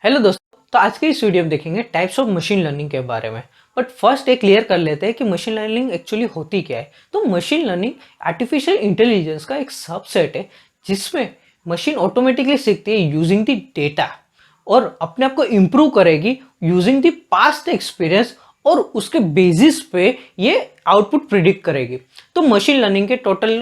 Hello दोस्तों, तो आज के इस वीडियो में देखेंगे टाइप्स ऑफ मशीन लर्निंग के बारे में। बट फर्स्ट एक क्लियर कर लेते हैं कि मशीन लर्निंग एक्चुअली होती क्या है। तो मशीन लर्निंग आर्टिफिशियल इंटेलिजेंस का एक सबसेट है जिसमें मशीन ऑटोमेटिकली सीखती है यूजिंग द डेटा और अपने आप को इम्प्रूव करेगी यूजिंग द पास्ट एक्सपीरियंस और उसके बेसिस पे ये आउटपुट प्रिडिक्ट करेगी। तो मशीन लर्निंग के टोटल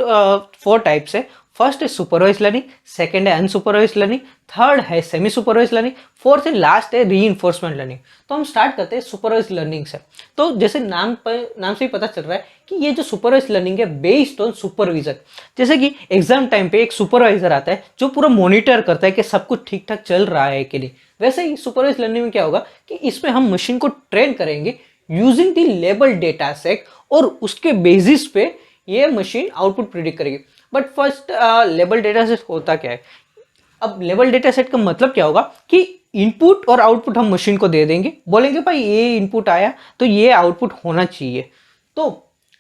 4 टाइप्स है। फर्स्ट है सुपरवाइज लर्निंग, सेकंड है अनसुपरवाइज लर्निंग, थर्ड है सेमी सुपरवाइज लर्निंग, फोर्थ है लास्ट है रीइंफोर्समेंट लर्निंग। तो हम स्टार्ट करते हैं सुपरवाइज लर्निंग से। तो जैसे नाम से ही पता चल रहा है कि ये जो सुपरवाइज लर्निंग है बेस्ड ऑन सुपरविजन। जैसे कि एग्जाम टाइम पे एक सुपरवाइजर आता है जो पूरा मॉनिटर करता है कि सब कुछ ठीक ठाक चल रहा है कि नहीं। वैसे ही सुपरवाइज लर्निंग में क्या होगा कि इसमें हम मशीन को ट्रेन करेंगे using the label data set और उसके बेसिस पे ये मशीन आउटपुट प्रिडिक्ट करेगी। But first label data set होता क्या है। अब लेबल डेटा सेट का मतलब क्या होगा कि इनपुट और आउटपुट हम मशीन को दे देंगे, बोलेंगे भाई ये इनपुट आया तो ये आउटपुट होना चाहिए। तो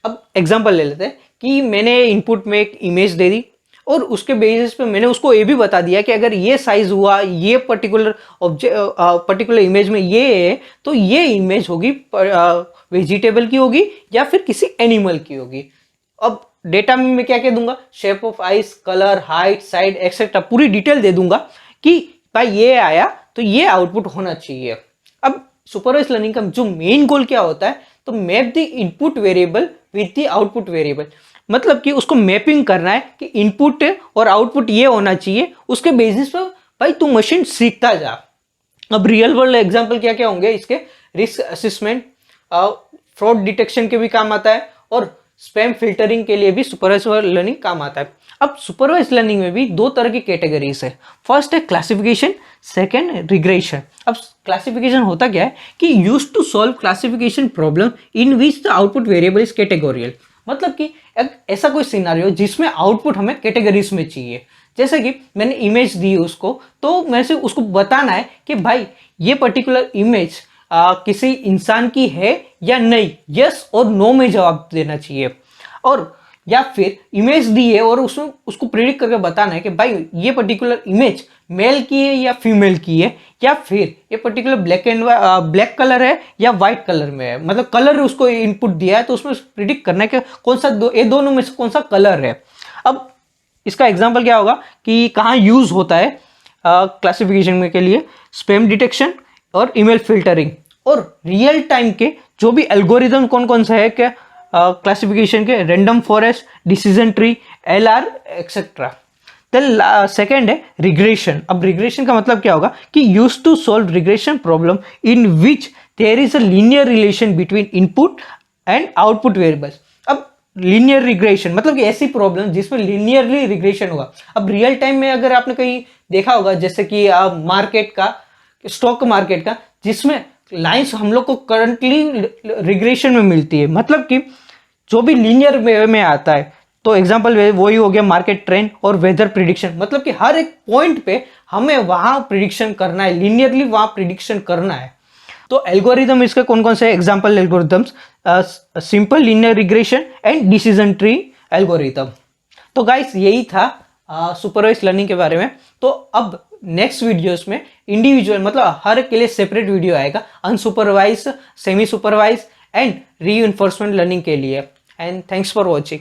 अब एग्जांपल ले लेते हैं कि मैंने इनपुट में एक इमेज दे दी और उसके बेसिस पे मैंने उसको ये भी बता दिया कि अगर ये साइज हुआ, ये पर्टिकुलर पर्टिकुलर इमेज में ये है तो ये इमेज होगी वेजिटेबल की होगी या फिर किसी एनिमल की होगी। अब डेटा में मैं क्या क्या दूंगा, shape of ice, colour, height, side etcetera पूरी डिटेल दे दूंगा कि भाई ये आया तो ये आउटपुट होना चाहिए। अब सुपरवाइज लर्निंग का जो मेन गोल क्या होता है, तो map the input variable with the output variable. मतलब कि उसको मैपिंग करना है कि इनपुट और आउटपुट ये होना चाहिए, उसके बेसिस पर भाई तू मशीन सीखता जा। अब रियल वर्ल्ड एग्जाम्पल क्या क्या होंगे इसके, रिस्क असेसमेंट, फ्रॉड डिटेक्शन के भी काम आता है और स्पैम फिल्टरिंग के लिए भी सुपरवाइज लर्निंग काम आता है। अब सुपरवाइज लर्निंग में भी 2 तरह की कैटेगरीज है। फर्स्ट है क्लासिफिकेशन, सेकंड रिग्रेशन। अब क्लासिफिकेशन होता क्या है कि used to solve classification problem in which the output variable is categorical. मतलब कि ऐसा कोई सिनारियो जिसमें आउटपुट हमें कैटेगरीज में चाहिए। जैसे कि मैंने इमेज दी उसको, तो मैं से उसको बताना है कि भाई ये पर्टिकुलर इमेज किसी इंसान की है या नहीं, यस और नो में जवाब देना चाहिए। और या फिर इमेज दी है और उसमें उसको प्रेडिक्ट करके बताना है कि भाई ये पर्टिकुलर इमेज मेल की है या फीमेल की है, या फिर ये पर्टिकुलर ब्लैक कलर है या व्हाइट कलर में है। मतलब कलर उसको इनपुट दिया है तो उसमें प्रिडिक्ट करना है कि कौन सा ये दोनों में से कौन सा कलर है। अब इसका एग्जाम्पल क्या होगा कि कहाँ यूज होता है क्लासिफिकेशन में के लिए, स्पैम डिटेक्शन और ईमेल फिल्टरिंग और रियल टाइम के जो भी एल्गोरिदम कौन कौन सा है क्या क्लासिफिकेशन के, random forest, decision tree, LR etcetera. Then second है रिग्रेशन। अब रिग्रेशन का मतलब क्या होगा कि use to solve regression problem in which there is a linear relation between input and output variables. अब लीनियर रिग्रेशन मतलब कि ऐसी प्रॉब्लम जिसमें लीनियरली रिग्रेशन होगा। अब रियल टाइम में अगर आपने कहीं देखा होगा जैसे कि मार्केट का, स्टॉक मार्केट का, जिसमें लाइंस हम लोग को करंटली रिग्रेशन में मिलती है। मतलब कि जो भी लीनियर में आता है, तो एग्जांपल वही हो गया मार्केट ट्रेंड और वेदर प्रिडिक्शन। मतलब कि हर एक पॉइंट पे हमें वहां प्रिडिक्शन करना है, लीनियरली वहां प्रिडिक्शन करना है। तो एल्गोरिदम इसके कौन कौन से example algorithms, simple linear regression and decision tree algorithm. तो गाइस यही था सुपरवाइज लर्निंग के बारे में। तो अब नेक्स्ट वीडियोस में इंडिविजुअल मतलब हर के लिए सेपरेट वीडियो आएगा, unsupervised, semi supervised and reinforcement learning के लिए। And thanks for watching.